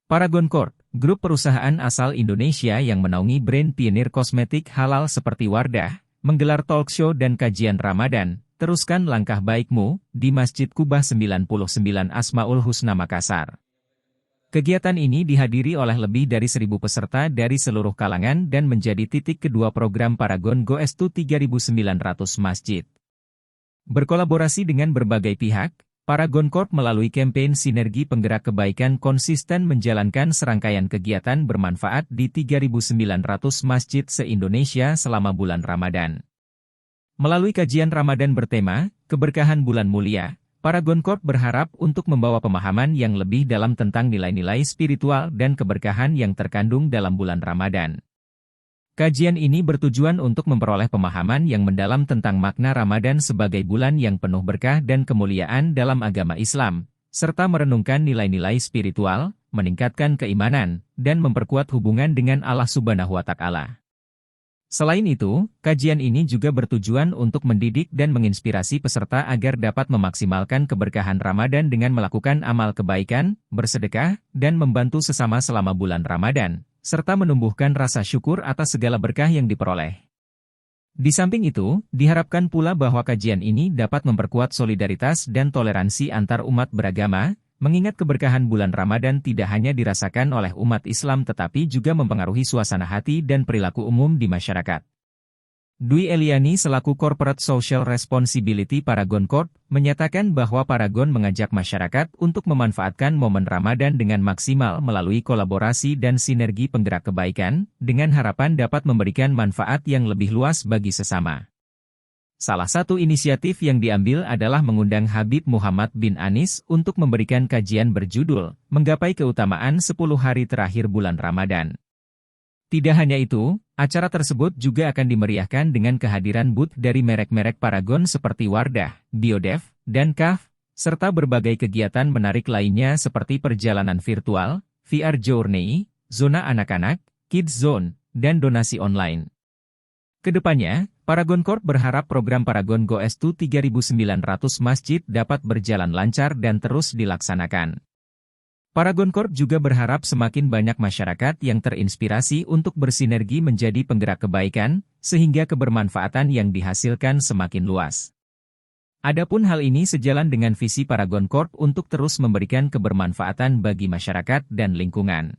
Paragon Corp, grup perusahaan asal Indonesia yang menaungi brand pionir kosmetik halal seperti Wardah, menggelar talk show dan kajian Ramadan, Teruskan Langkah Baikmu, di Masjid Kubah 99 Asmaul Husna Makassar. Kegiatan ini dihadiri oleh lebih dari 1.000 peserta dari seluruh kalangan dan menjadi titik kedua program Paragon Goestu 3.900 Masjid. Berkolaborasi dengan berbagai pihak, Paragon Corp melalui kampanye Sinergi Penggerak Kebaikan konsisten menjalankan serangkaian kegiatan bermanfaat di 3.900 masjid se-Indonesia selama bulan Ramadan. Melalui kajian Ramadan bertema, Keberkahan Bulan Mulia, Paragon Corp berharap untuk membawa pemahaman yang lebih dalam tentang nilai-nilai spiritual dan keberkahan yang terkandung dalam bulan Ramadan. Kajian ini bertujuan untuk memperoleh pemahaman yang mendalam tentang makna Ramadan sebagai bulan yang penuh berkah dan kemuliaan dalam agama Islam, serta merenungkan nilai-nilai spiritual, meningkatkan keimanan, dan memperkuat hubungan dengan Allah Subhanahu wa Ta'ala. Selain itu, kajian ini juga bertujuan untuk mendidik dan menginspirasi peserta agar dapat memaksimalkan keberkahan Ramadan dengan melakukan amal kebaikan, bersedekah, dan membantu sesama selama bulan Ramadan, serta menumbuhkan rasa syukur atas segala berkah yang diperoleh. Di samping itu, diharapkan pula bahwa kajian ini dapat memperkuat solidaritas dan toleransi antar umat beragama, mengingat keberkahan bulan Ramadan tidak hanya dirasakan oleh umat Islam tetapi juga mempengaruhi suasana hati dan perilaku umum di masyarakat. Dwi Eliani selaku Corporate Social Responsibility Paragon Corp, menyatakan bahwa Paragon mengajak masyarakat untuk memanfaatkan momen Ramadan dengan maksimal melalui kolaborasi dan sinergi penggerak kebaikan, dengan harapan dapat memberikan manfaat yang lebih luas bagi sesama. Salah satu inisiatif yang diambil adalah mengundang Habib Muhammad bin Anis untuk memberikan kajian berjudul, Menggapai Keutamaan 10 Hari Terakhir Bulan Ramadan. Tidak hanya itu, acara tersebut juga akan dimeriahkan dengan kehadiran booth dari merek-merek Paragon seperti Wardah, Biodev, dan KAF, serta berbagai kegiatan menarik lainnya seperti perjalanan virtual, VR Journey, zona anak-anak, Kids Zone, dan donasi online. Kedepannya, Paragon Corp berharap program Paragon Goestu 3.900 Masjid dapat berjalan lancar dan terus dilaksanakan. Paragon Corp juga berharap semakin banyak masyarakat yang terinspirasi untuk bersinergi menjadi penggerak kebaikan, sehingga kebermanfaatan yang dihasilkan semakin luas. Adapun hal ini sejalan dengan visi Paragon Corp untuk terus memberikan kebermanfaatan bagi masyarakat dan lingkungan.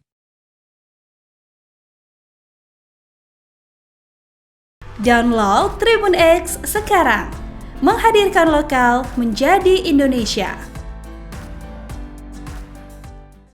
Download Tribun X sekarang, menghadirkan lokal menjadi Indonesia.